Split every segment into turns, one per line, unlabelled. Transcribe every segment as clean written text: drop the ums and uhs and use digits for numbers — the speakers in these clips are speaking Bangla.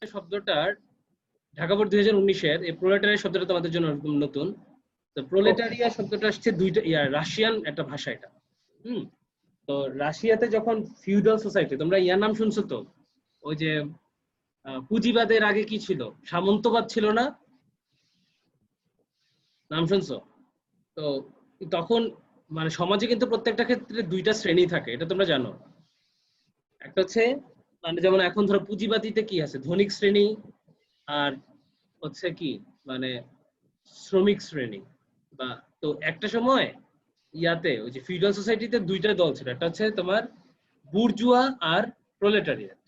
শব্দটার ঢাকা বোর্ড 2019-এর এই প্রোলেটারিয়া শব্দটা তোমাদের জন্য একদম নতুন। তো প্রোলেটারিয়া শব্দটা আসছে দুইটা রাশিয়ান একটা ভাষা এটা। তো রাশিয়াতে যখন ফিউডাল সোসাইটি, তোমরা ইয়ার নাম শুনছো তো, ওই যে পুঁজিবাদের আগে কি ছিল, সামন্তবাদ ছিল না, নাম শুনছো? তো তখন মানে সমাজে কিন্তু প্রত্যেকটা ক্ষেত্রে দুইটা শ্রেণী থাকে, এটা তোমরা জানো। একটা হচ্ছে মানে যেমন এখন ধরো পুঁজিবাদীতে কি আছে, ধনিক শ্রেণী আর হচ্ছে কি মানে শ্রমিক শ্রেণী। বা তো একটা সময় ইয়াতে ওই যে ফিউডাল সোসাইটিতে দুইটা দল ছিল, একটা হচ্ছে তোমার বুর্জুয়া আর প্রোলেটারিয়েট।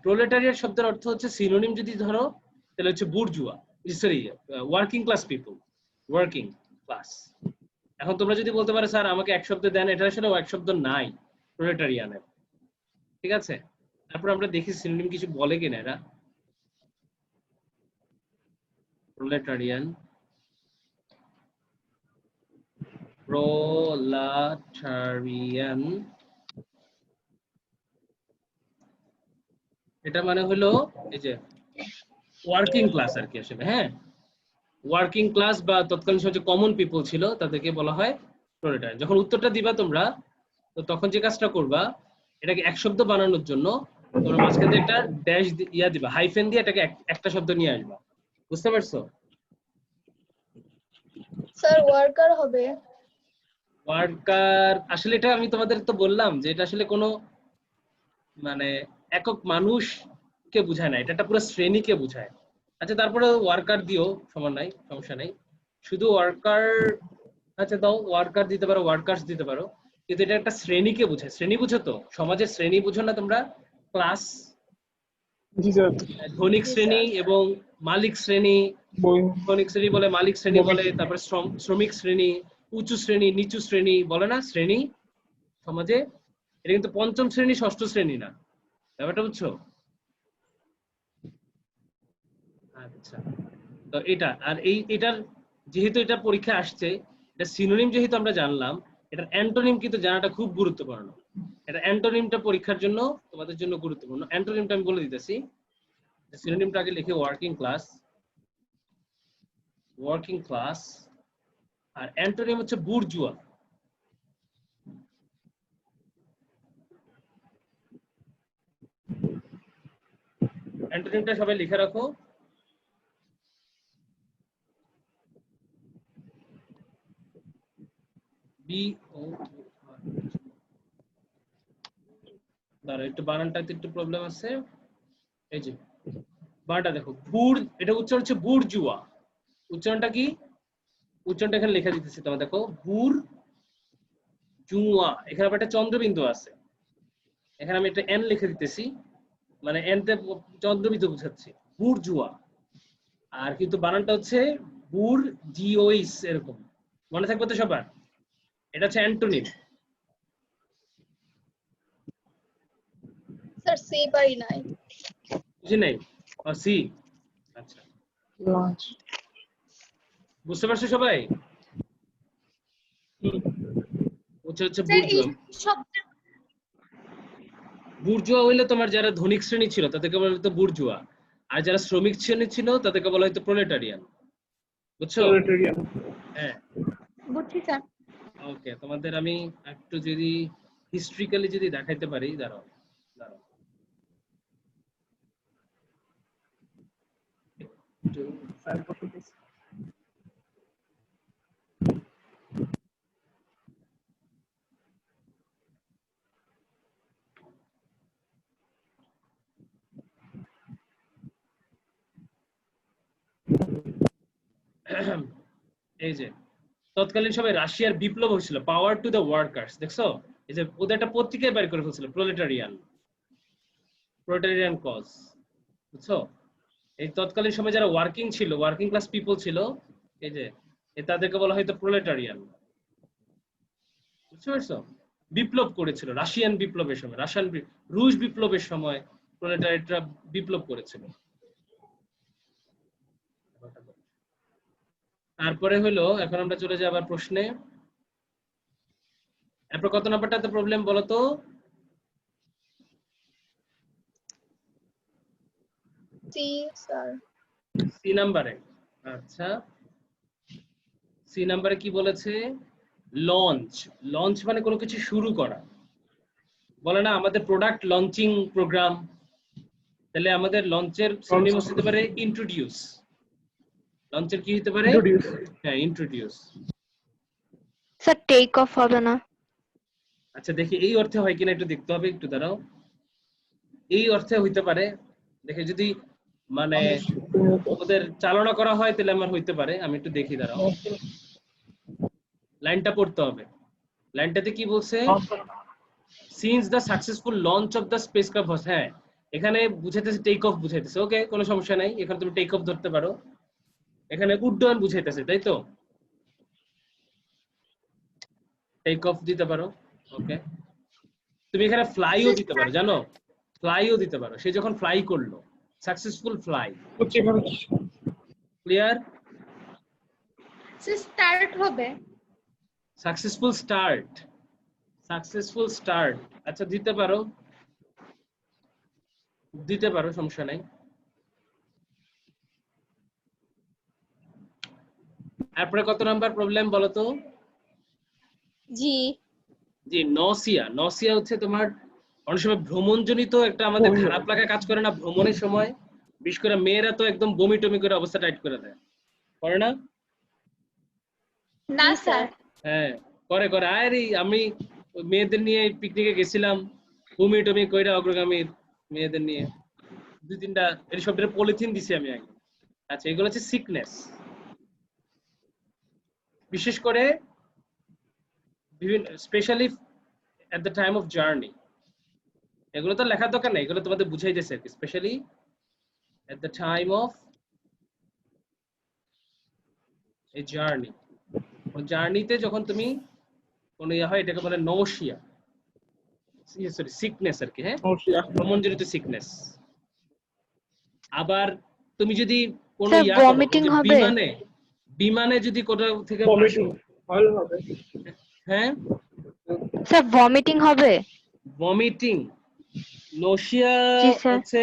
প্রোলেটারিয়েট শব্দের অর্থ হচ্ছে সিনোনিম যদি ধরো তাহলে হচ্ছে bourgeois, sorry working class people, working class. এখন তোমরা যদি বলতে পারো স্যার আমাকে এক শব্দ দেন, এটা আসলে এক শব্দ নাই প্রোলেটারিয়ানের, ঠিক আছে? তারপর আমরা দেখি সিনোনিম কিছু বলে কিনা এরা। প্রোলেটারিয়ান, প্রোলাটারিয়ান এটা মানে হলো এই যে ওয়ার্কিং ক্লাস আর কি আসলে। হ্যাঁ, ওয়ার্কিং ক্লাস বা তৎকালীন সময় যে কমন পিপল ছিল তাদেরকে বলা হয় প্রোলেটারিয়ান। যখন উত্তরটা দিবা তোমরা, তো তখন যে কাজটা করবা, এটাকে এক শব্দ বানানোর জন্য তোমরা মাঝখানে একটা ড্যাশ ইয়া দিবা, হাইফেন দিয়ে এটাকে একটা শব্দ নিয়ে আসবা। বুঝতে পারছো?
স্যার ওয়ার্কার হবে।
ওয়ার্কার আসলে এটা আমি তোমাদের তো বললাম যে এটা আসলে কোনো মানে একক মানুষকে বোঝায় না, এটা একটা পুরো শ্রেণীকে বোঝায়। আচ্ছা তারপরে ওয়ার্কার দিও, সমস্যা নাই। শুধু ওয়ার্কার, আচ্ছা দাও ওয়ার্কার দিতে পারো, ওয়ার্কার্স দিতে পারো, কিন্তু এটা একটা শ্রেণীকে বোঝায়। শ্রেণী বুঝো তো, সমাজের শ্রেণী বুঝো না তোমরা? ক্লাস, ধনিক শ্রেণী এবং মালিক শ্রেণী, ধনিক শ্রেণী বলে, মালিক শ্রেণী বলে, তারপরে শ্রমিক শ্রেণী, উঁচু শ্রেণী, নিচু শ্রেণী বলে না শ্রেণী সমাজে? এটা কিন্তু পঞ্চম শ্রেণী ষষ্ঠ শ্রেণী না, ব্যাপারটা বুঝছো? আচ্ছা, তো এটা আর এটার যেহেতু এটা পরীক্ষা আসছে, এটা সিনোনিম যেহেতু আমরা জানলাম, এটার অ্যান্টোনিম কিন্তু জানাটা খুব গুরুত্বপূর্ণ। এটা অ্যান্টোনিমটা পরীক্ষার জন্য তোমাদের জন্য গুরুত্বপূর্ণ। অ্যান্টোনিমটা আমি বলে দিতেছি, সিনোনিমটা আগে লিখে ওয়ার্কিং ক্লাস, ওয়ার্কিং ক্লাস, আর অ্যান্টোনিম হচ্ছে বুর্জুয়া। অ্যান্টোনিমটা সবাই লিখে রাখো। বি ও, দাঁড়া একটু বানানটাতে একটু প্রবলেম আছে। এই যে বানানটা দেখো, এটা উচ্চারণ হচ্ছে বুর্জুয়া। উচ্চারণটা কি? উচ্চারণটা এখানে লেখা দিতেছি তোমার, দেখো বুর জুয়া, এখানে আবার একটা চন্দ্রবিন্দু আছে, এখানে আমি একটা এন লিখে দিতেছি, মানে এনতে চন্দ্রবিন্দু বুঝাচ্ছি, বুর্জুয়া। আর কিন্তু বানানটা হচ্ছে বুর জিওইস, এরকম মনে থাকবে তো সবার? এটা হচ্ছে অ্যান্টোনিম।
স্যার সি পারি নাই।
বুঝি নাই? সি, আচ্ছা বুঝতে পারছো সবাই? হচ্ছে
স্যার এই
বুর্জুয়া।
শব্দের
বুর্জুয়া হইলে তোমার যারা ধনিক শ্রেণী ছিল তাদেরকে বলা হতো বুর্জুয়া, আর যারা শ্রমিক শ্রেণী ছিল তাদেরকে বলা হতো প্রোলেটারিয়ান। বুঝছো? হ্যাঁ,
বুঝছি স্যার।
ওকে। তোমাদের আমি একটু যদি হিস্ট্রিক্যালি যদি দেখাইতে পারি, দাঁড়াও দাঁড়াও একটু। এই যে তৎকালীন সময় রাশিয়ার বিপ্লব হয়েছিল, পাওয়ার টু দ্য ওয়ার্কার্স, দেখছো? এই যে ওদের একটা পত্রিকায় বের করে ফেলছিল, প্রোলেটারিয়ান, প্রোলেটারিয়ান কজ। বুঝছো? এই তৎকালীন সময় যারা ওয়ার্কিং ছিল, ওয়ার্কিং ক্লাস পিপল ছিল, এই যে তাদেরকে বলা হয়তো প্রোলেটারিয়ান। বুঝতে পারছো? বিপ্লব করেছিল রাশিয়ান বিপ্লবের সময়, রুশ বিপ্লবের সময় প্রোলেটারিয়েটরা বিপ্লব করেছিল। তারপরে হলো, এখন আমরা চলে যাই আবার প্রশ্নে। এরপর কত নাম্বারটাতে প্রবলেম বলো তো?
C sir.
সি নাম্বারে। আচ্ছা, সি নাম্বারে কি বলেছে? লঞ্চ। লঞ্চ মানে কোনো কিছু শুরু করা। বলে না আমাদের প্রোডাক্ট লঞ্চিং প্রোগ্রাম, তাহলে আমাদের লঞ্চের সিনোনিমাস হতে পারে ইন্ট্রোডিউস। লঞ্চের কি হতে পারে? হ্যাঁ, ইন্ট্রোডিউস।
স্যার টেক অফ হবে না?
আচ্ছা দেখি এই অর্থে হয় কিনা একটু দেখতে হবে, একটু দাঁড়াও। এই অর্থে হইতে পারে, দেখে যদি মানে ওদের চালনা করা হয় তাহলে আমার হইতে পারে। আমি একটু দেখি, দাঁড়াও, লাইনটা পড়তে হবে। লাইনটাতে কি বলছে? Since the successful launch of the spacecraft was, হ্যাঁ এখানে বুঝাইতেছে টেক অফ বুঝাইতেছে। ওকে, কোনো সমস্যা নাই, এখানে তুমি টেক অফ ধরতে পারো। এখানে উড্ডয়ন বুঝাইতেছে, তাই তো? টেক অফ দিতে পারো। ওকে, তুমি এখানে ফ্লাইও দিতে পারো, জানো, ফ্লাইও দিতে পারো। সে যখন ফ্লাই করলো, সাকসেসফুল ফ্লাই। ক্লিয়ার?
স্টার্ট হবে।
Successful start. সাকসেসফুল স্টার্ট, আচ্ছা দিতে পারো, দিতে পারো, সমস্যা নাই। তারপরে কত নাম্বার প্রবলেম বলো তো?
জি।
জি, নসিয়া। নসিয়া হচ্ছে তোমার অনেক সময় ভ্রমণজনিত একটা আমাদের খারাপ লাগা কাজ করে না ভ্রমণের সময়? বিশেষ করে মেয়েরা তো একদম বমি টমি করে অবস্থা টাইট করে দেয়, করে না?
না স্যার।
হ্যাঁ, করে করে। আরে আমি মেয়েদের নিয়ে পিকনিকে গেছিলাম, বমি টমি কইরা অগ্রগামী মেয়েদের নিয়ে 2-3টা এর সব পলিথিন দিছি আমি আগে। আচ্ছা, এগুলো হচ্ছে সিকনেস। বিশেষ করে বিভিন্ন, specially at the time of journey. এগুলো তো লেখার দরকার নেই, এগুলো তোমাদের বুঝাইতেছে আর কি। Specially at the time of a journey, জার্নিতে যখন তুমি কোনো ইয়ে হয়, এটাকে বলে নৌশিয়া, সরি সিকনেস আর কি। হ্যাঁ, ভ্রমণজনিত সিকনেস। আবার তুমি যদি কোনো
স্যার
ইয়া করো,
ভমিটিং
যে
হবে?
বিমানে, বিমানে যদি কোথাও থেকে আসো, হ্যাঁ
স্যার ভমিটিং হবে?
ভমিটিং, নশিয়া
জি স্যার।
হচ্ছে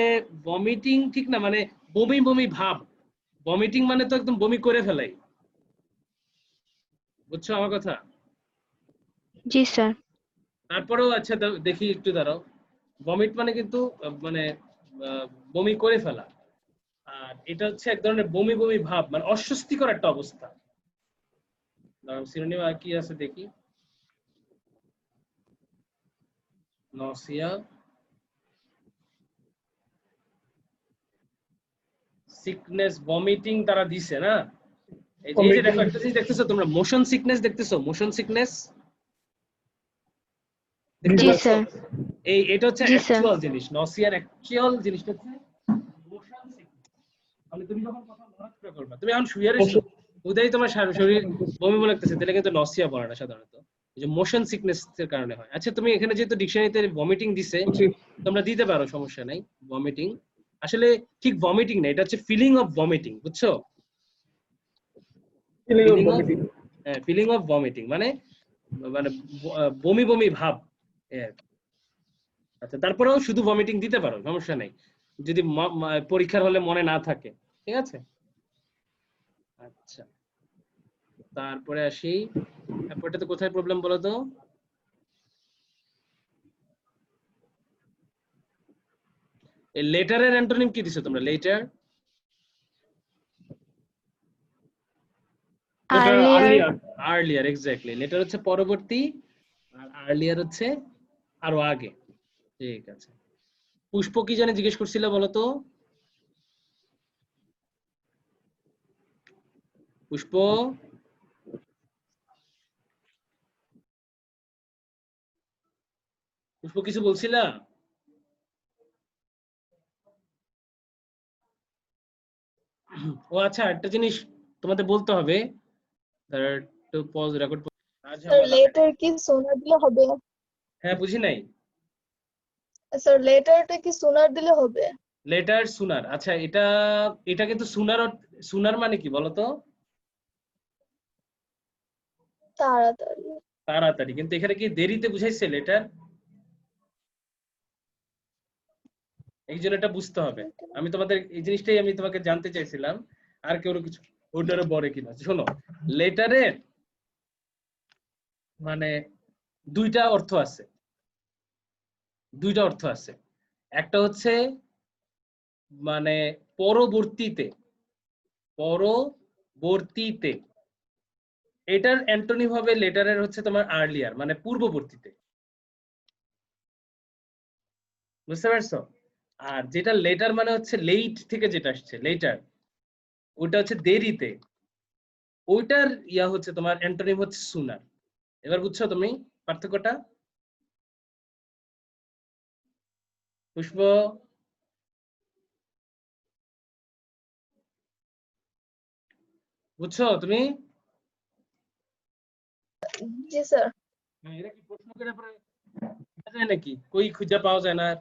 ভমিটিং ঠিক না, মানে বমি বমি ভাব। ভমিটিং মানে তো একদম বমি করে ফেলাই, বুঝছো আমার কথা?
জি স্যার।
তারপরেও আচ্ছা দেখি একটু দাঁড়াও। ভমিট মানে কিন্তু মানে আহ, বমি করে ফেলা। আর এটা হচ্ছে এক ধরনের বমি বমি ভাব, মানে অস্বস্তিকর একটা অবস্থা। সিনোনিম আর কি আছে দেখি। নসিয়া, সিকনেস, ভমিটিং তারা দিছে না? এই যে দেখো একটা জিনিস দেখতেছো তোমরা, মোশন সিকনেস দেখতেছো? মোশন সিকনেস দেখতে
জি
পাচ্ছ?
স্যার।
এটা হচ্ছে
জি স্যার।
অ্যাকচুয়াল জিনিস। নসিয়ার অ্যাকচুয়াল জিনিসটা হচ্ছে মোশন সিকনেস। মানে তুমি যখন কথা নড়াচড়া করবা, তুমি এখন শুয়ে রইছো, উদয় তোমার শরীর বমি বমি লাগতেছে, তাহলে কিন্তু নসিয়া বলে না সাধারণত। এই যে মোশন সিকনেস এর কারণে হয়। আচ্ছা, তুমি এখানে যেহেতু ডিকশনারিতে ভমিটিং দিছে, তোমরা দিতে পারো, সমস্যা নাই। ভমিটিং আসলে ঠিক ভমিটিং না, এটা হচ্ছে ফিলিং অফ ভমিটিং, বুঝছো? ফিলিং অফ, হ্যাঁ ফিলিং অফ ভমিটিং মানে মানে বমি বমি ভাব। আচ্ছা, তারপরেও শুধু ভমিটিং দিতে পারো, সমস্যা নেই, যদি পরীক্ষার হলে মনে না থাকে, ঠিক আছে? আচ্ছা, তারপরে আসি, তারপরটাতে কোথায় প্রবলেম বলো তো? এই লেটারের অ্যান্টোনিম কি দিছো তোমরা? Letter,
earlier.
Earlier, exactly. Letter হচ্ছে পরবর্তী, আর আর্লিয়ার হচ্ছে আরো আগে। ঠিক আছে। পুষ্প কি জানি জিজ্ঞেস করছিল বলো তো? পুষ্প, পুষ্প কিছু বলছিলা? ও আচ্ছা, একটা জিনিস তোমাদের বলতে হবে, একটু পজ রেকর্ড।
স্যার লেটার কি সোনার দিলে হবে?
হ্যাঁ, বুঝি নাই।
স্যার লেটারটা কি সোনার দিলে হবে?
লেটার সুনার, আচ্ছা এটা, এটা কিন্তু সুনার, সুনার মানে কি বলতো?
তাড়াতাড়ি।
তাড়াতাড়ি, কিন্তু এখানে কি দেরিতে বুঝাইছে লেটার? এই জন্য এটা বুঝতে হবে। আমি তোমাদের এই জিনিসটাই আমি তোমাকে জানতে চাইছিলাম, আর কেউ কিছু ওটারও বড় কিনা। শোনো, লেটারের মানে দুইটা অর্থ আছে, দুইটা অর্থ আছে। একটা হচ্ছে মানে পরবর্তীতে, পরবর্তীতে, এটার অ্যান্টোনিম হবে লেটারের হচ্ছে তোমার আর্লিয়ার, মানে পূর্ববর্তীতে। বুঝতে পারছো? আর যেটা লেটার মানে হচ্ছে লেট থেকে যেটা আসছে লেটার, ওটা হচ্ছে দেরিতে, ওইটার ইয়া হচ্ছে তোমার অ্যান্টোনিম হচ্ছে সুনার। এবার বুঝছো তুমি পার্থক্যটা? পুষ্প, বুঝছো তুমি?
জি স্যার।
এরা কি প্রশ্ন করে পরে দেখা যায় নাকি? কই খুঁজে পাওয়া যায় না আর?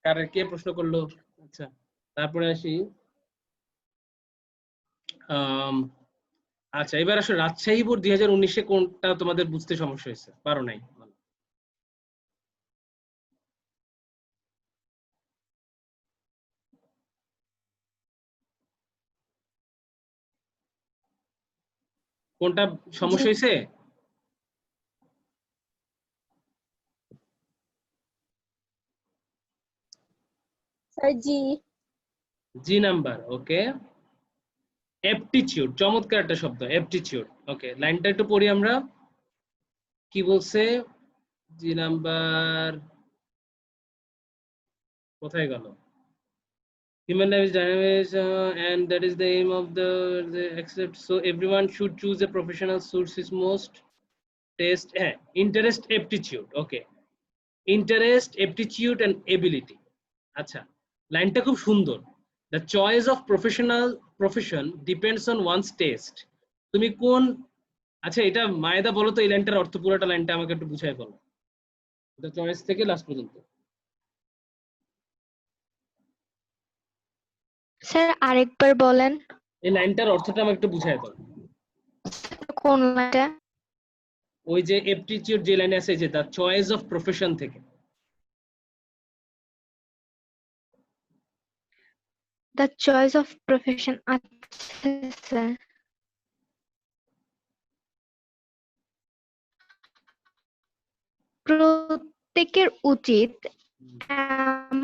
কার কে প্রশ্ন করলো? আচ্ছা, তারপরে আসি। আম, আচ্ছা, এবার আসলে রাজশাহী বোর্ড 2019-এ কোনটা তোমাদের বুঝতে সমস্যা হয়েছে, পারো নাই? কোনটা সমস্যা হয়েছে?
স্যার জি।
জি নাম্বার, ওকে। অ্যাপটিটিউড, চমৎকার একটা শব্দ, অ্যাপটিটিউড। ওকে, লাইনটা একটু পড়ি আমরা। কি বলছে? জি নাম্বার কোথায় গেল? Human life is dynamic, and that is the aim of the except so everyone should choose a professional suits his most taste. Interest, aptitude. Okay, interest, aptitude and ability. আচ্ছা, লাইনটা খুব সুন্দর। The choice of profession depends on one's taste. তুমি কোন, আচ্ছা এটা মায়েদা বলো তো, এই লাইনটার অর্থ, পুরোটা লাইনটা আমাকে একটু বুঝাই বলো, দ্য চয়েস থেকে লাস্ট পর্যন্ত।
স্যার আরেকবার বলেন।
এই লাইনটার অর্থটা আমাকে একটু বুঝাই দাও।
কোন লাইনটা?
ওই যে এপ্টিটিউড যে লাইনে আছে, যে দ্য চয়েস অফ প্রফেশন থেকে।
দ্য চয়েস অফ প্রফেশন, আচ্ছা স্যার। প্রত্যেকের উচিত এমন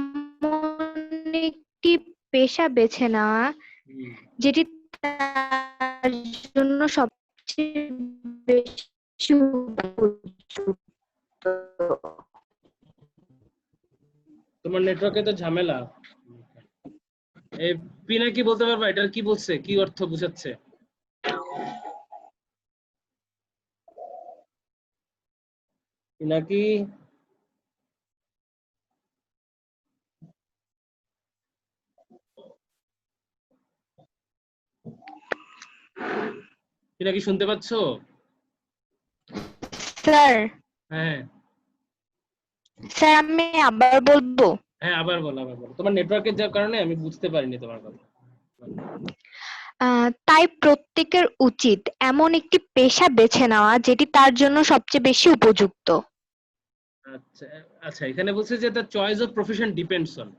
একটি পেশা বেছে নেওয়া যেটি তার জন্য সবচেয়ে বেশি উপযুক্ত।
তোমার নেটওয়ার্কে তো ঝামেলা। এই পিনা কি বলতে পারবা, এটার কি বলছে, কি অর্থ বুঝাচ্ছে? পিনাকি, পিনাকি শুনতে পাচ্ছো?
স্যার,
হ্যাঁ
স্যার আমি আবার বলবো।
হ্যাঁ, আবার বলো, আবার বলো। তোমার নেটওয়ার্কের যার কারণে আমি বুঝতে পারিনি তোমার কথা।
তাই প্রত্যেকের উচিত এমন একটি পেশা বেছে নেওয়া যেটি তার জন্য সবচেয়ে বেশি উপযুক্ত।
আচ্ছা আচ্ছা, এখানে বলছে যে the choice of profession depends on,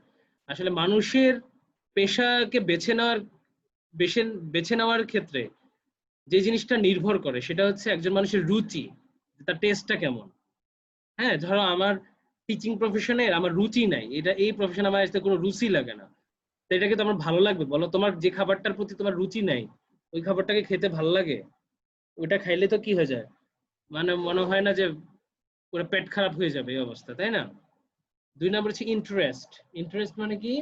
আসলে মানুষের পেশাকে বেছে নেওয়ার ক্ষেত্রে যে জিনিসটা নির্ভর করে সেটা হচ্ছে একজন মানুষের রুচি, তার টেস্টটা কেমন। হ্যাঁ, ধরো আমার টিচিং প্রফেশনে আমার রুচি নাই, এটা এই প্রফেশন আমার আসতে কোনো রুচি লাগে না, তো এটাকে তো আমার ভালো লাগবে বলো? তোমার যে খাবারটার প্রতি তোমার রুচি নাই, ওই খাবারটাকে খেতে ভালো লাগে? ওইটা খাইলে তো কি হয়ে যায়, মানে মনে হয় না যে পুরো পেট খারাপ হয়ে যাবে এই অবস্থা, তাই না? 2 নম্বর হচ্ছে ইন্টারেস্ট। ইন্টারেস্ট মানে কি?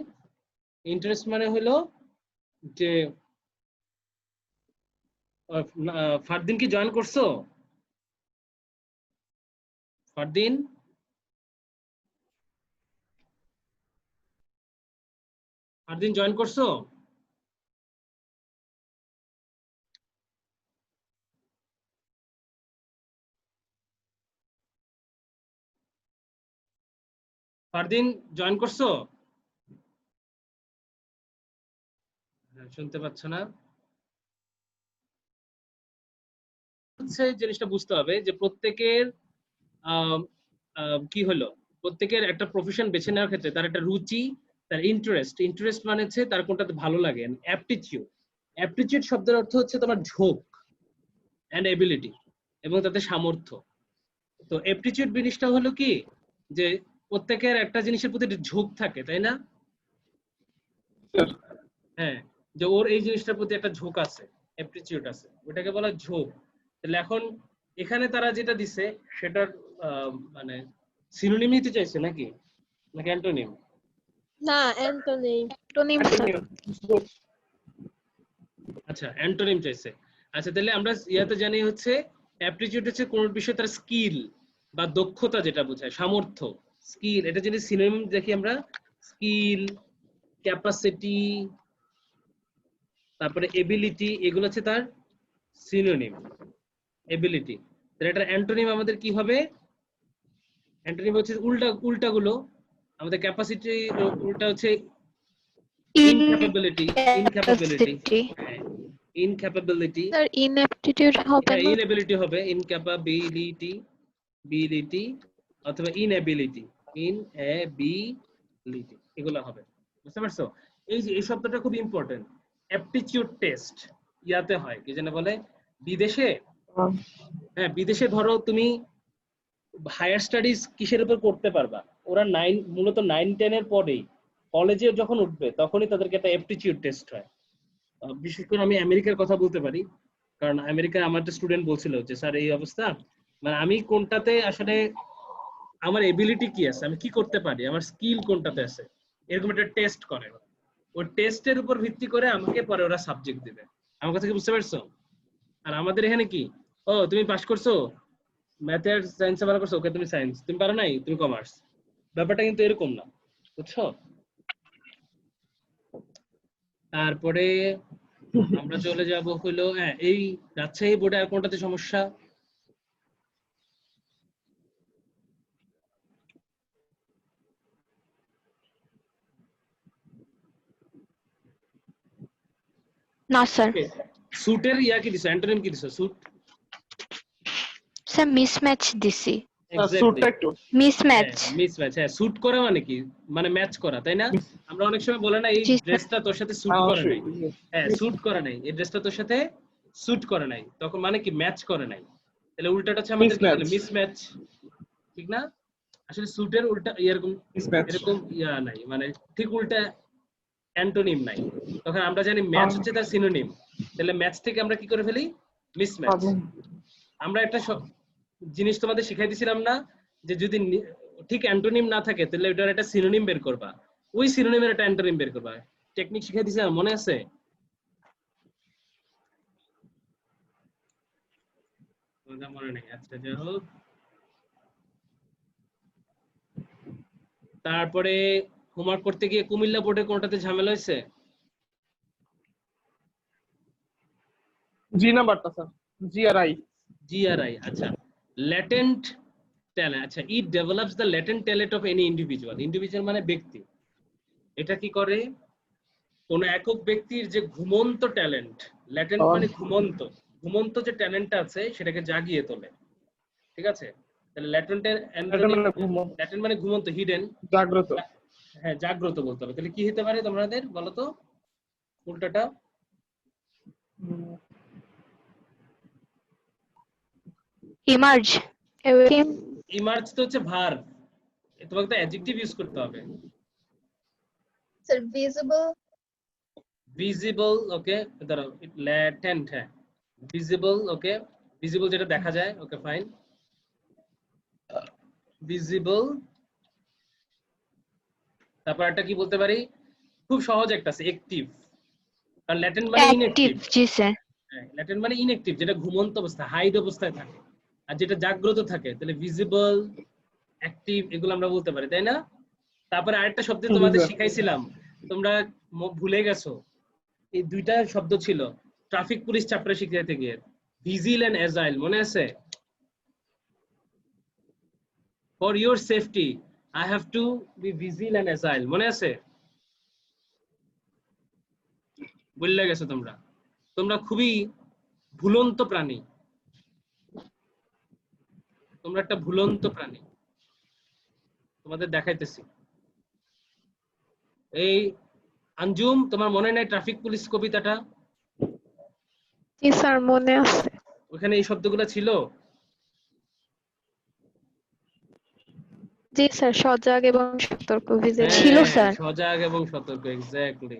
ইন্টারেস্ট মানে হলো যে ফারদিন কি জয়েন করছো? ফারদিন, ফারদিন জয়েন করছো? ফারদিন জয়েন করছো? শুনতে পাচ্ছ না? হচ্ছে জিনিসটা বুঝতে হবে যে প্রত্যেকের কি হলো, প্রত্যেকের একটা প্রফেশন বেছে নেওয়ার ক্ষেত্রে তার একটা রুচি তার ইন্টারেস্ট মানে হচ্ছে তার কোনটাতে ভালো লাগে। অ্যাপটিটিউড শব্দের অর্থ হচ্ছে তোমার ঝোঁক এন্ড এবিলিটি এবং তাতে সামর্থ্য। তো অ্যাপটিটিউড জিনিসটা হলো কি যে প্রত্যেকের একটা জিনিসের প্রতি ঝোঁক থাকে, তাই না? হ্যাঁ, যে ওর এই জিনিসটার প্রতি একটা ঝোঁক আছে, অ্যাপটিটিউড আছে, ওটাকে বলা ঝোঁক। তাহলে এখন এখানে তারা যেটা দিছে সেটার মানে সিনোনিমই তো চাইছে নাকি অ্যান্টোনিম?
না, অ্যান্টোনিম।
Antonym sir.
আচ্ছা, অ্যান্টোনিম চাইছে। আচ্ছা, তাহলে আমরা ইয়াতে জানি হচ্ছে অ্যাপটিটিউড হচ্ছে কোন বিষয়ে তার স্কিল বা দক্ষতা, যেটা বোঝায় সামর্থ্য, স্কিল। এটা যদি সিনোনিম দেখি আমরা, স্কিল, ক্যাপাসিটি, তারপরে এবিলিটি, এগুলো হচ্ছে তার সিনোনিম, এবিলিটি। তাহলে এটা অ্যান্টোনিম আমাদের কি হবে? অ্যান্টোনিম হচ্ছে উল্টাগুলো। আমাদের ক্যাপাসিটি উল্টা হচ্ছে ইনক্যাপাবিলিটি।
ইনক্যাপাসিটি।
ইনক্যাপাবিলিটি,
স্যার ইনঅ্যাপটিটিউড হবে
হ্যাঁ
না?
ইনএবিলিটি হবে, বিলিটি অথবা ইনএবিলিটি, এগুলো হবে। বুঝতে পারছো? এই শব্দটা খুব ইম্পর্টেন্ট। অ্যাপটিটিউড টেস্ট ইয়াতে হয় কি যেন বলে বিদেশে। হ্যাঁ, বিদেশে ধরো তুমি হায়ার স্টাডিজ কিসের উপর করতে পারবা, ওরা মূলত 9-10 এর পরেই কলেজে যখন উঠবে তখনই তাদেরকে একটা অ্যাপটিটিউড টেস্ট হয়। বিশেষ করে আমি আমেরিকার কথা বলতে পারি, কারণ আমেরিকায় আমার একটা স্টুডেন্ট বলছিল যে স্যার এই অবস্থা, মানে আমি কোনটাতে আসলে আমার এবিলিটি কি আছে, আমি কি করতে পারি, আমার স্কিল কোনটাতে আছে, এরকম একটা টেস্ট করে। ওই টেস্টের উপর ভিত্তি করে আমাকে পরে ওরা সাবজেক্ট দিবে। আমার কথা কি বুঝতে পারছো? আর আমাদের এখানে কি, ও তুমি পাস করছো ম্যাথে আর সায়েন্সে ভালো করছো, ওকে তুমি সায়েন্স, তুমি পারো নাই তুমি কমার্স। ব্যাপারটা কিন্তু এরকম না, বুঝছো? তারপরে আমরা চলে যাব হলো, হ্যাঁ, এই রাজশাহী বোর্ডে আর কোনটাতে সমস্যা?
না স্যার।
সুটের ইয়া কি দিছো, অ্যান্টোনিম কি দিছো? সুট,
স্যার মিসম্যাচ দিছি।
Exactly,
mismatch.
মিসম্যাচ। হ্যাঁ, স্যুট করা মানে কি, মানে ম্যাচ করা, তাই না? আমরা অনেক সময় বলে না এই
জি স্যার।
ড্রেসটা তোর সাথে স্যুট করে নাই। হ্যাঁ, স্যুট করে নাই, এই ড্রেসটা তোর সাথে স্যুট করে নাই, তখন মানে কি ম্যাচ করে নাই। তাহলে উল্টাটা হচ্ছে আমাদের কি বলে, মিসম্যাচ, ঠিক না? আসলে স্যুটের উল্টা এরকম, এরকম ইয়া নাই, মানে ঠিক উল্টা অ্যান্টোনিম নাই। তখন আমরা জানি ম্যাচ হচ্ছে তার সিনোনিম, তাহলে ম্যাচ থেকে আমরা কি করে ফেলি, মিসম্যাচ। আমরা একটা জিনিস তোমাদের শিখাই দিছিলাম না, যে যদি ঠিক অ্যান্টোনিম না থাকে তাহলে ওটার একটা সিনোনিম বের করবা, ওই সিনোনিমের একটা অ্যান্টোনিম বের করবা। টেকনিক শিখাই দিছিলাম, মনে আছে? মনে নেই, আচ্ছা যাই হোক। তারপরে হোমওয়ার্ক করতে গিয়ে কুমিল্লা বোর্ডে কোনটাতে ঝামেলা হয়েছে?
জি নাম্বারটা স্যার, জিআরআই।
জিআরআই, আচ্ছা। ল্যাটেন্ট ট্যালেন্ট, আচ্ছা, it develops the latent talent of any individual মানে ব্যক্তি। এটা কি করে, কোন একক ব্যক্তির যে ঘুমন্ত ট্যালেন্ট, ল্যাটেন্ট মানে ঘুমন্ত, ঘুমন্ত যে ট্যালেন্টটা আছে সেটাকে জাগিয়ে তোলে, ঠিক আছে? তাহলে ল্যাটেন্টের ল্যাটেন্ট মানে ঘুমন্ত, হিডেন,
জাগ্রত।
হ্যাঁ, জাগ্রত বলতে হবে। তাহলে কি হতে পারে তোমাদের বলো তো উল্টাটা?
ইমার্জ।
ইমার্জ তো হচ্ছে ভার্ব, তোমাকে তো অ্যাডজেক্টিভ ইউজ করতে হবে।
Sir visible.
ভিজিবল, ওকে, ধরো ল্যাটেন্ট, হ্যাঁ ভিজিবল, ওকে, ভিজিবল যেটা দেখা যায়, ওকে ফাইন, ভিজিবল। তারপর একটা কি বলতে পারি, খুব সহজ একটা আছে, অ্যাক্টিভ। কারণ ল্যাটেন্ট মানে
অ্যাক্টিভ।
ইনঅ্যাক্টিভ।
জি স্যার।
হ্যাঁ, ল্যাটেন্ট মানে ইনঅ্যাক্টিভ, যেটা ঘুমন্ত অবস্থা, হাইড অবস্থায় থাকে। আর যেটা জাগ্রত থাকে, তাহলে ভিজিবল, অ্যাক্টিভ, এগুলো আমরা বলতে পারি, তাই না? তারপরে আরেকটা শব্দ তোমাদের শিখাইছিলাম, তোমরা ভুলে গেছো। এই দুইটা শব্দ ছিল ট্রাফিক পুলিশ চ্যাপ্টারে শিখাইতে গিয়ে, ভিজিল এন্ড এজাইল, মনে আছে? For your safety I have to be vigil and agile, মনে আছে? ভুলে গেছো তোমরা, তোমরা খুবই ভুলন্ত প্রাণী, তোমরা একটা ভুলন্ত প্রাণী, তোমাদের দেখাইতেছি। এই আঞ্জুম, তোমার মনে নাই ট্রাফিক পুলিশ কবিতাটা?
জি স্যার, মনে আছে।
ওখানে এই শব্দগুলো ছিল।
জি স্যার, সজাগ এবং সতর্ক ছিল
হ্যাঁ,
স্যার।
সজাগ এবং সতর্ক, এক্স্যাক্টলি।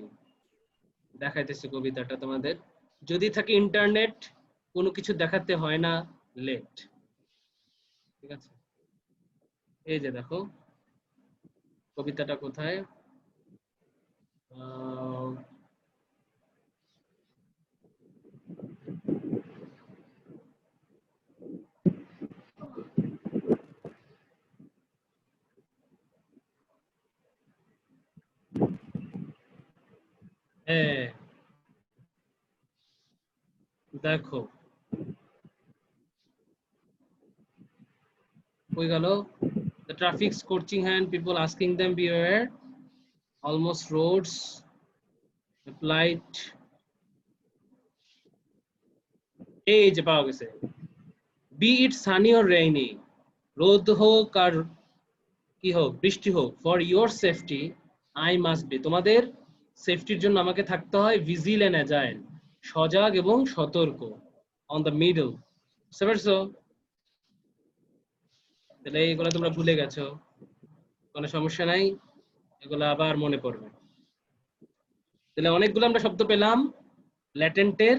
দেখাইতেছে কবিতাটা তোমাদের। যদি থাকে ইন্টারনেট, কোনো কিছু দেখাতে হয় না লেট। ঠিক আছে, এই যে দেখো কবিতাটা কোথায়। আহ, হ্যাঁ দেখো কই গেল। The traffic scorching hand, people asking them beware, almost roads, applied. এই যে পাওয়া গেছে। Be it sunny or rainy, রোদ হোক আর কি হোক, বৃষ্টি হোক, for your safety I must be, তোমাদের সেফটির জন্য আমাকে থাকতে হয় vigil and agile, সজাগ এবং সতর্ক, on the middle। বুঝতে পারছো? তাহলে এইগুলো তোমরা ভুলে গেছো, কোনো সমস্যা নাই, এগুলো আবার মনে পড়বে। তাহলে অনেকগুলো আমরা শব্দ পেলাম ল্যাটেন্টের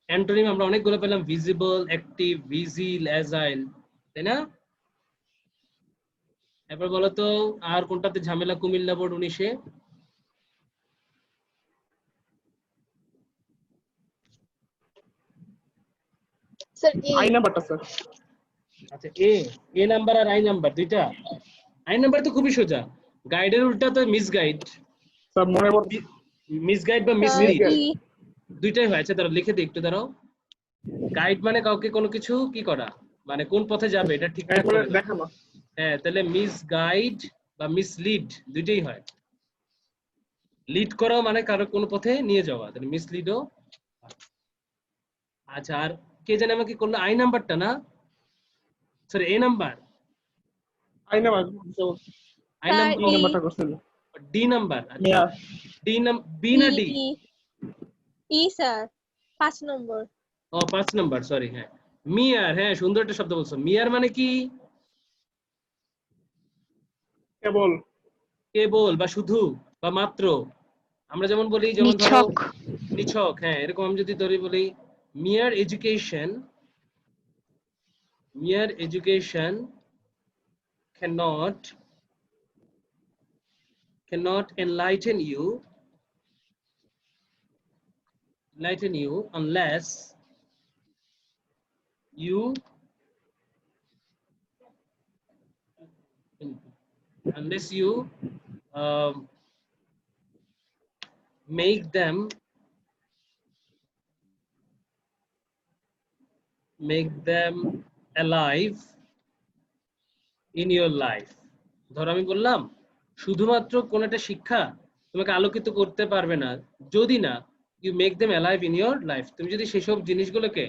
অ্যান্টোনিম, আমরা অনেকগুলো পেলাম, ভিজিবল, অ্যাক্টিভ, ভিজিল, অ্যাজাইল, তাই না? এবার বলো তো আর কোনটাতে ঝামেলা কুমিল্লা বোর্ড 19-এ?
Sir E.
আই নাম্বারটা স্যার।
আচ্ছা, এ নাম্বার আর আই নাম্বার দুইটা। আই নাম্বার তো খুবই সোজা, গাইডের উল্টা তো মিসগাইড।
স্যার মনে পড়ছে।
মিসগাইড বা
স্যার
মিসলিড
ই।
দুইটাই হয়েছে। তারা লিখে দিই একটু, দাঁড়াও। গাইড মানে কাউকে কোনো কিছু কি করা, মানে কোন পথে যাবে এটা ঠিকঠাক
এরপরে
করে দেওয়া।
দেখানো।
হ্যাঁ, তাহলে মিসগাইড বা মিসলিড দুইটাই হয়। লিড করা মানে কারো কোনো পথে নিয়ে যাওয়া, তাহলে মিসলিডও। আচ্ছা, আর কে জানে আমাকে করলো আই নাম্বারটা না, sorry A number,
I number
I
sir
number,
E নাম্বারটা করছিল।
D number. আচ্ছা,
মিয়া।
ডি বি না ডি?
E sir 5 number.
ও 5 নাম্বার, সরি। হ্যাঁ, মিয়ার, হ্যাঁ সুন্দর একটা শব্দ বলছো। মিয়ার মানে কি?
কেবল।
কেবল বা শুধু বা মাত্র। আমরা যেমন বলি, যেমন ধরো
নিছক।
নিছক, হ্যাঁ এরকম আমি যদি ধরি বলি mere education, mere education cannot enlighten you unless you um, make them alive in your life। ধরো আমি বললাম শুধুমাত্র কোন একটা শিক্ষা তোমাকে আলোকিত করতে পারবে না যদি না you make them alive in your life, তুমি যদি সেসব জিনিসগুলোকে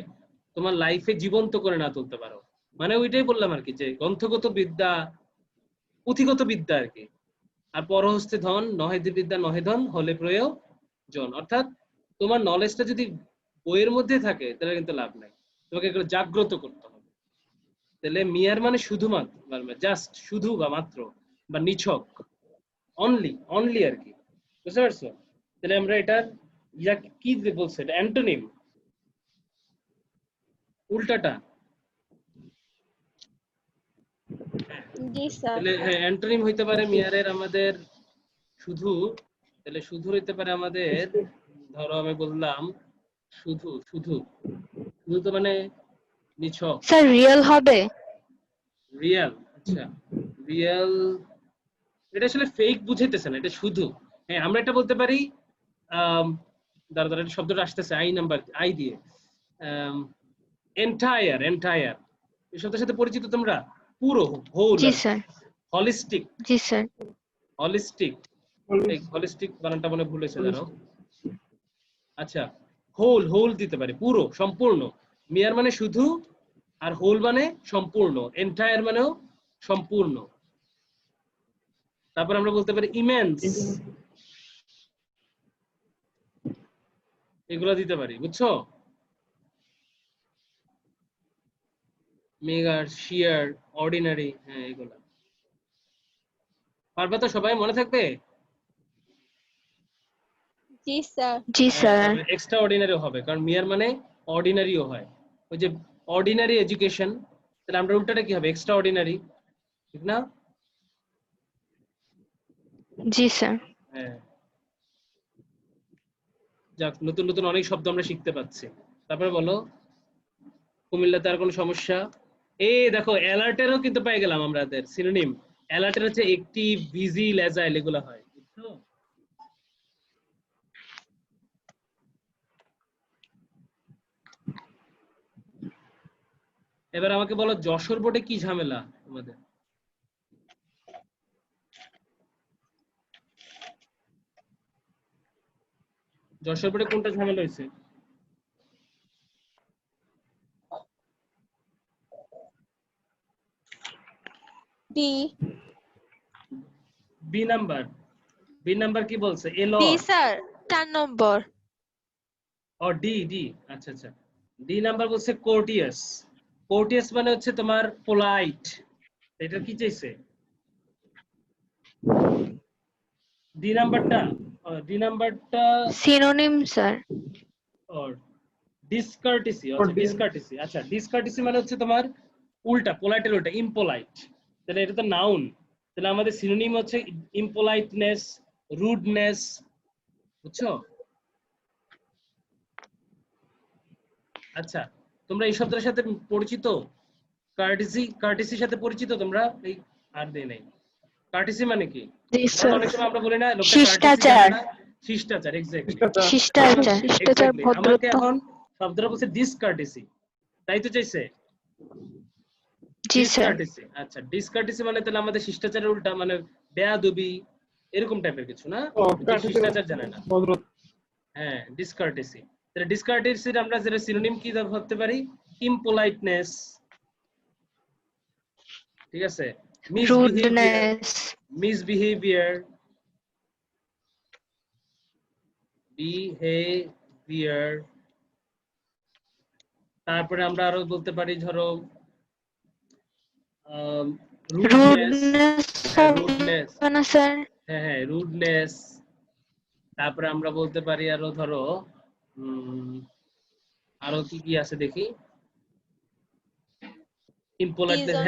তোমার লাইফে জীবন্ত করে না তুলতে পারো। মানে ওইটাই বললাম আর কি, যে গ্রন্থগত বিদ্যা, পুঁথিগত বিদ্যা আর কি, আর পরহস্তে ধন নহে বিদ্যা নহে ধন হলে প্রয়োজন। অর্থাৎ তোমার নলেজটা যদি বইয়ের মধ্যে থাকে তাহলে কিন্তু লাভ নাই, তোমাকে এগুলো জাগ্রত করতে হবে। তাহলে মিয়ার মানে শুধুমাত্র, জাস্ট শুধু বা মাত্র বা নিছক, অনলি আর কি। বুঝতে পারছো? তাহলে আমরা এটার ইয়া কি বলছে, এটা অ্যান্টোনিম, উল্টাটা।
জি স্যার।
তাহলে হ্যাঁ, অ্যান্টোনিম হইতে পারে মিয়ারের আমাদের শুধু। তাহলে শুধু হইতে পারে আমাদের, ধরো আমি বললাম শুধু, শুধু শুধু তো মানে নিছক।
স্যার রিয়েল হবে।
রিয়েল, আচ্ছা রিয়েল, এটা আসলে ফেক বুঝাইতেছে না, এটা শুধু। হ্যাঁ, আমরা এটা বলতে পারি, দাঁড়া দাঁড়া একটা শব্দটা আসতেছে আই নাম্বার, আই দিয়ে, এন্টায়ার। এই শব্দের সাথে পরিচিত তোমরা? পুরো, হোল,
জি স্যার।
হলিস্টিক।
জি স্যার।
হলিস্টিক, এই হলিস্টিক বানানটা মনে ভুল হয়েছে জানো। আচ্ছা, হোল দিতে পারে, পুরো, সম্পূর্ণ। মিয়ার মানে শুধু, আর হোল মানে সম্পূর্ণ, এন্টায়ার মানেও সম্পূর্ণ। তারপর আমরা বলতে পারি ইমেন্স, এগুলো দিতে পারি, বুঝছো? মেগার, শিয়ার, অর্ডিনারি, হ্যাঁ এগুলা পারবে তো সবাই, মনে থাকবে?
জি স্যার।
জি স্যার।
এক্সট্রা অর্ডিনারিও হবে, কারণ মিয়ার মানে অর্ডিনারিও হয়। ওই যে অর্ডিনারি এডুকেশন, তাহলে আমরা উল্টাটা কি হবে, এক্সট্রা অর্ডিনারি, ঠিক না?
জি স্যার।
হ্যাঁ, যাক, নতুন নতুন অনেক শব্দ আমরা শিখতে পাচ্ছি। তারপরে বলো, কুমিল্লাতে আর কোনো সমস্যা? এই দেখো, অ্যালার্টেরও কিন্তু পেয়ে গেলাম আমাদের সিনোনিম। অ্যালার্টের হচ্ছে অ্যাক্টিভ, বিজি, লেজাইল, এগুলো হয়, বুঝছো? এবার আমাকে বলো, যশোর বোর্ডে কি ঝামেলা তোমাদের? যশোর বোর্ডে কোনটা ঝামেলা হয়েছে?
D.
B number, B number কি বলছে? L
D sir 4 number.
ও ডি, ডি, আচ্ছা আচ্ছা। ডি নাম্বার বলছে কোর্টিয়াস। কোর্টিয়াস মানে হচ্ছে তোমার পোলাইট। এটা কি চাইছে? ডি নাম্বারটা, ডি নাম্বারটা
সিনোনিম স্যার।
और ডিসকার্টিসি, আচ্ছা
Cordial.
ডিসকার্টিসি, আচ্ছা ডিসকার্টিসি মানে হচ্ছে তোমার উল্টা, পোলাইটের উল্টা, ইমপোলাইট। তাহলে এটা তো নাউন, তাহলে আমাদের সিনোনিম হচ্ছে ইমপোলাইটনেস, রুডনেস, বুঝছো? আচ্ছা, তোমরা এই শব্দের সাথে পরিচিত? কার্টিসি, কার্টিসির সাথে পরিচিত তোমরা? এই আর দেই নাই। কার্টিসি মানে কি?
জি
কারণ
স্যার।
অনেক সময় আমরা বলি না লোকটা কার্টিসি
শিষ্টাচার।
জানে না। শিষ্টাচার, এক্স্যাক্টলি।
শিষ্টাচার, শিষ্টাচার,
এক্স্যাক্টলি আমাকে
ভদ্রতা।
এখন শব্দটা বলছে ডিসকার্টিসি, তাই তো চাইছে?
জি স্যার।
ডিসকার্টিসি, আচ্ছা ডিসকার্টিসি মানে তাহলে আমাদের শিষ্টাচারের উল্টা, মানে বেয়াদবি, এরকম টাইপের কিছু না?
ও,
যে শিষ্টাচার জানে না।
ভদ্রতা।
হ্যাঁ, ডিসকার্টিসি। তাহলে ডিসকার্টিসির আমরা যেটা সিনোনিম কি ধরতে পারি? ইমপোলাইটনেস, ঠিক আছে? Misbehaviour,
rudeness.
Misbehaviour, behaviour. তারপরে আমরা আরো বলতে পারি, ধরো রুডনেস,
রুডনেস
রুডনেস,
হবে না স্যার?
হ্যাঁ হ্যাঁ রুডনেস। তারপরে আমরা বলতে পারি আরো, ধরো আরো কি কি আছে দেখি। ইমপোলাইটনেস,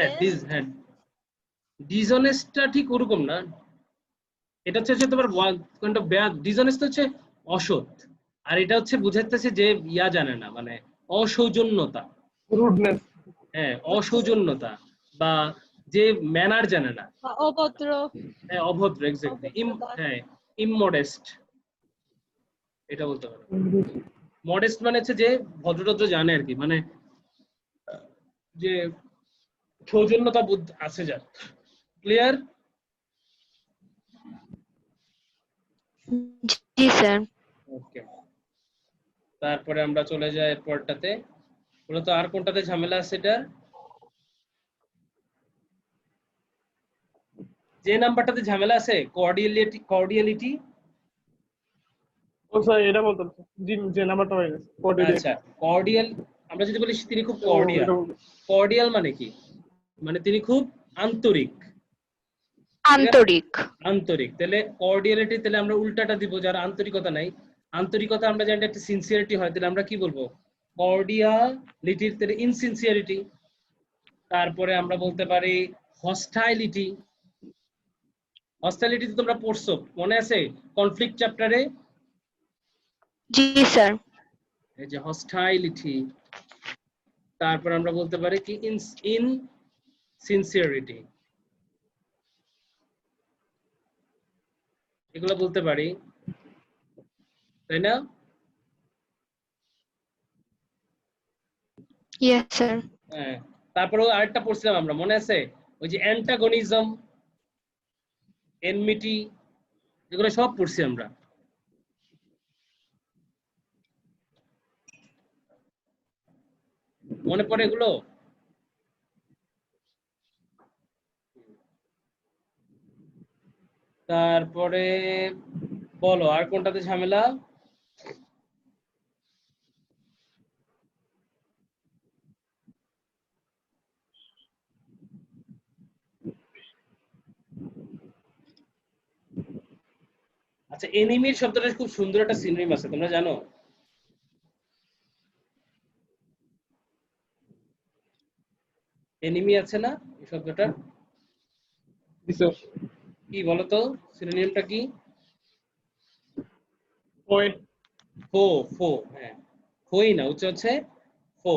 হ্যাঁ ডিসঅনেস্টটা ঠিক ওরকম না। এটা হচ্ছে তোমার কাইন্ড অফ ব্যাড। ডিসঅনেস্ট হচ্ছে অসৎ, আর এটা হচ্ছে বুঝাইতেছে যে ইয়া জানে না, মানে অসৌজন্যতা।
রুডনেস।
হ্যাঁ, অসৌজন্যতা বা যে ম্যানার জানে না।
অভদ্র।
হ্যাঁ, অভদ্র, এক্স্যাক্টলি। হ্যাঁ, ইমমডেস্ট, এটা বলতে পারো। মডেস্ট মানে হচ্ছে যে ভদ্রটদ্র জানে আর কি, মানে যে সৌজন্যতা বোধ আছে যার। ক্লিয়ার?
জি স্যার।
ওকে, তারপরে আমরা চলে যাই এরপরটাতে। মূলত আর কোনটাতে ঝামেলা আছে এটা? যে নাম্বারটাতে ঝামেলা আছে, কর্ডিয়ালিটি, কর্ডিয়ালিটি।
ও স্যার, এটা বলতাম জি, যে নাম্বারটা হয়ে গেছে cordial.
আচ্ছা, কর্ডিয়াল, আমরা যদি বলি তিনি খুব
ও,
কর্ডিয়াল।
এটা বলতাম।
কর্ডিয়াল মানে কি? মানে তিনি খুব আন্তরিক।
আন্তরিক।
আন্তরিক, তাহলে কর্ডিয়ালিটি, তাহলে আমরা উল্টাটা দিব, যার আন্তরিকতা নাই। আন্তরিকতা আমরা জানি একটা সিনসিয়ারিটি হয়, তাহলে আমরা কি বলবো? কর্ডিয়ালিটির তাহলে ইনসিনসিয়ারিটি। তারপরে আমরা বলতে পারি হস্টাইলিটি। হস্টাইলিটি তো তোমরা পড়ছো, মনে আছে কনফ্লিক্ট চ্যাপ্টারে?
জি স্যার।
এই যে হস্টাইলিটি। তারপর আমরা বলতে পারি কি ইনসিনসিয়ারিটি, এগুলো বলতে পারি, তাই না?
Yes sir.
হ্যাঁ, তারপরে আরেকটা পড়ছিলাম আমরা, মনে আছে? ওই যে অ্যান্টাগনিজম, এনমিটি, এগুলো সব পড়ছি আমরা। মনে পড়ে এগুলো? তারপরে বলো আর কোনটাতে ঝামেলা? আচ্ছা, এনিমির শব্দটা খুব সুন্দর একটা সিনোনিম আছে, তোমরা জানো? এনিমি আছে না এই শব্দটার?
রিসার্চ
কি বলো তো, সিনোনিমটা কি?
ওই
ফো। ফো, হ্যাঁ, ফোই না, হচ্ছে ফো।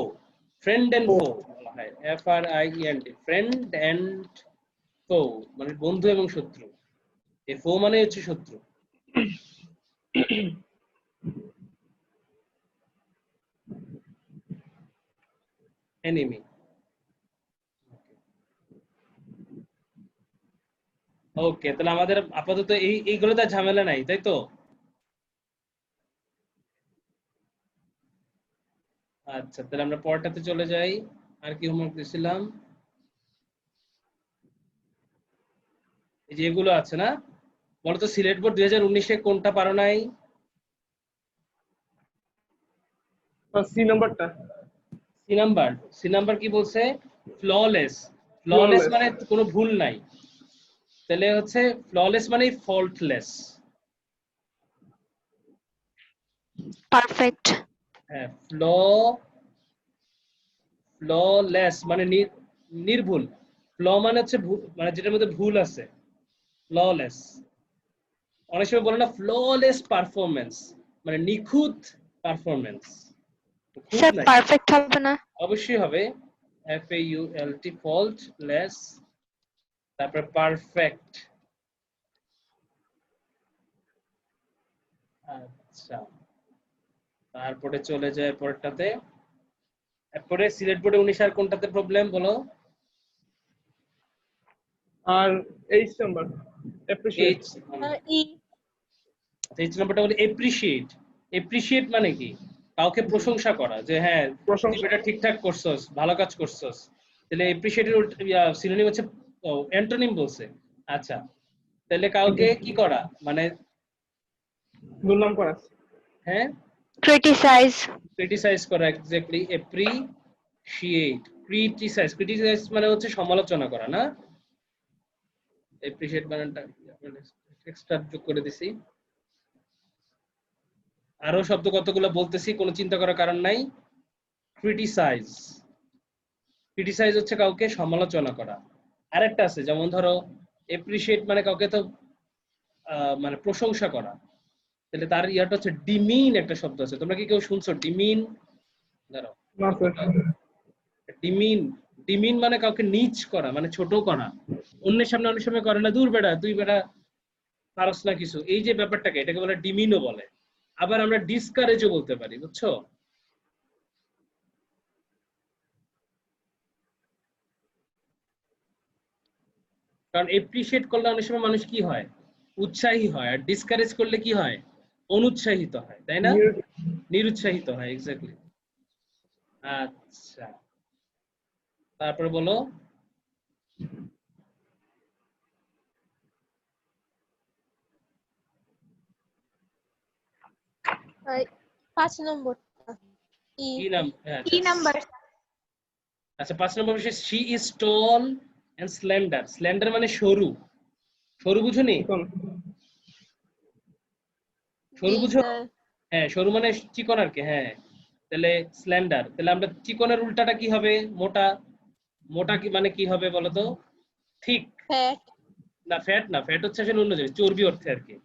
ফ্রেন্ড এন্ড ফো বলা হয়, FRIEND, ফ্রেন্ড এন্ড ফো, মানে বন্ধু এবং শত্রু। এই ফো মানে হচ্ছে শত্রু। এনিমি। ওকে, তাহলে আমাদের আপাতত এইগুলোতে আর ঝামেলা নাই, তাই তো? আচ্ছা, তাহলে আমরা পরেরটাতে চলে যাই। আর কি হোমওয়ার্ক দিয়েছিলাম? এই যে এগুলো আছে না, বলতো সিলেট বোর্ড 2019-এ কোনটা পারো নাই?
সি নাম্বারটা
সি নাম্বার কি বলছে? ফ্ললেস। Flawless
Flawless.
মানে কোনো ভুল নাই, তাহলে হচ্ছে ফ্ললেস মানে ফল্টলেস।
পারফেক্ট।
হ্যাঁ, ফ্ললেস মানে নির্ভুল। ফ্ল মানে হচ্ছে মানে যেটার মধ্যে ভুল আছে, ফ্ললেস। অনেক সময় বলে না ফ্ললেস পারফরমেন্স, মানে নিখুঁত পারফরমেন্স।
স্যার পারফেক্ট হবে না?
অবশ্যই হবে, FAULT, ফল্টলেস, তারপর পারফেক্ট। আচ্ছা, তারপরে চলে যায় পরেরটাতে। এরপরে সিলেট বোর্ডে 19 আর কোনটাতে প্রবলেম বলো?
আর এইচ নাম্বার অ্যাপ্রিশিয়েট।
ই।
এইচ নাম্বারটা হলো এপ্রিশিয়েট। এপ্রিশিয়েট মানে কি? কাউকে প্রশংসা করা, যে হ্যাঁ তুই
প্রশংসা।
এটা ঠিকঠাক করছস, ভালো কাজ করছস। তাহলে এপ্রিশিয়েটের সিনোনিম হচ্ছে, অ্যান্টোনিম বলছে। আচ্ছা, তাহলে কাউকে কি করা, মানে
দুর্নাম করা।
হ্যাঁ,
ক্রিটিসাইজ।
ক্রিটিসাইজ করা, এক্স্যাক্টলি। এপ্রিশিয়েট, ক্রিটিসাইজ মানে হচ্ছে সমালোচনা করা না? এপ্রিশিয়েট বানানটা এক্সট্রা যোগ করে দিছি। আরো শব্দ কতগুলো বলতেছি, কোনো চিন্তা করার কারণ নাই। ক্রিটিসাইজ, ক্রিটিসাইজ হচ্ছে কাউকে সমালোচনা করা। আরেকটা আছে, যেমন ধরো এপ্রিশিয়েট মানে কাউকে তো মানে প্রশংসা করা, তাহলে তার ইয়াটা হচ্ছে ডিমিন। একটা শব্দ আছে, তোমরা কি কেউ শুনছো ডিমিন? দাঁড়াও,
না স্যার।
ডিমিন। ডিমিন মানে কাউকে নিচ করা, মানে ছোট করা। অন্যের সামনে অনেক সময় করে না, দূর বেড়া, তুই বেড়া পারস না কিছু, এই যে ব্যাপারটাকে, এটাকে বলে ডিমিনও বলে। আবার আমরা ডিসকারেজও বলতে পারি, বুঝছো? কারণ এপ্রিশিয়েট করলে অনেক সময় মানুষ কি হয়, উৎসাহী হয়, আর ডিসকারেজ করলে কি হয়, অনুৎসাহিত হয়, তাই না? নিরুৎসাহিত হয়, এক্স্যাক্টলি। আচ্ছা, তারপরে বলো।
আর 5 নম্বরটা ই।
কি নাম? হ্যাঁ,
কি নাম্বার?
আচ্ছা, 5 নম্বর বিষয়, she is tall and slender. Slender মানে সরু। সরু বুঝো নি? সরু
জি
বুঝো?
স্যার।
হ্যাঁ, সরু মানে চিকন আর কি। হ্যাঁ, তাহলে স্লেন্ডার, তাহলে আমরা চিকনের উল্টাটা কি হবে? মোটা। মোটা কি মানে কি হবে বলো তো? ঠিক
ফ্যাট।
না, ফ্যাট না, ফ্যাট হচ্ছে আসলে অন্য জিনিস, চর্বি অর্থে আর কি।